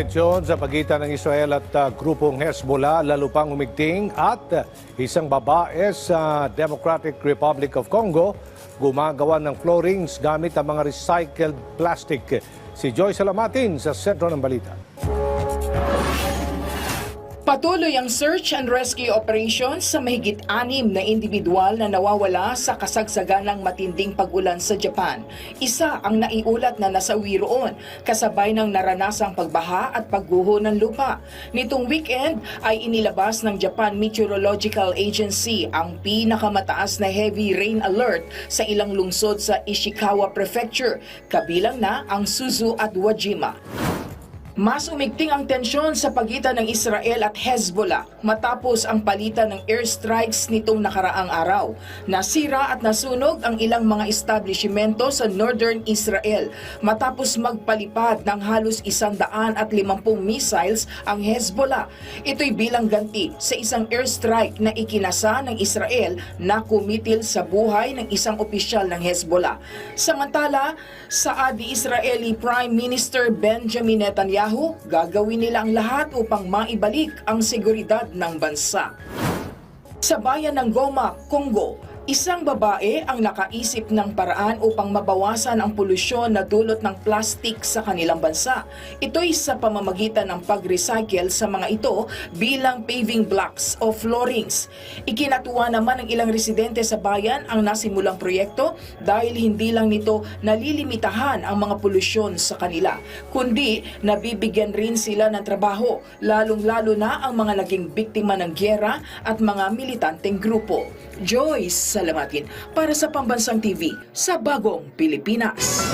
Tensyon sa pagitan ng Israel at grupong Hezbollah lalo pang umigting at isang babae sa Democratic Republic of Congo gumagawa ng floorings gamit ang mga recycled plastic. Si Joy Salamatin sa sentro ng balita. Patuloy ang search and rescue operation sa mahigit 6 na individual na nawawala sa kasagsagan ng matinding pag-ulan sa Japan. Isa ang naiulat na nasawi roon, kasabay ng naranasang pagbaha at pagguho ng lupa. Nitong weekend ay inilabas ng Japan Meteorological Agency ang pinakamataas na heavy rain alert sa ilang lungsod sa Ishikawa Prefecture, kabilang na ang Suzu at Wajima. Mas umigting ang tensyon sa pagitan ng Israel at Hezbollah matapos ang palitan ng airstrikes nitong nakaraang araw. Nasira at nasunog ang ilang mga establishmento sa northern Israel matapos magpalipad ng halos 150 missiles ang Hezbollah. Ito'y bilang ganti sa isang airstrike na ikinasa ng Israel na kumitil sa buhay ng isang opisyal ng Hezbollah. Samantala, saad ni Israeli Prime Minister Benjamin Netanyahu, gagawin nila ang lahat upang maibalik ang seguridad ng bansa. Sa bayan ng Goma, Congo, isang babae ang nakaisip ng paraan upang mabawasan ang polusyon na dulot ng plastik sa kanilang bansa. Ito'y sa pamamagitan ng pag-recycle sa mga ito bilang paving blocks o floorings. Ikinatuwa naman ng ilang residente sa bayan ang nasimulang proyekto dahil hindi lang nito nalilimitahan ang mga polusyon sa kanila, kundi nabibigyan rin sila ng trabaho, lalong-lalo na ang mga naging biktima ng gyera at mga militanteng grupo. Joyce Salamatin para sa Pambansang TV sa Bagong Pilipinas.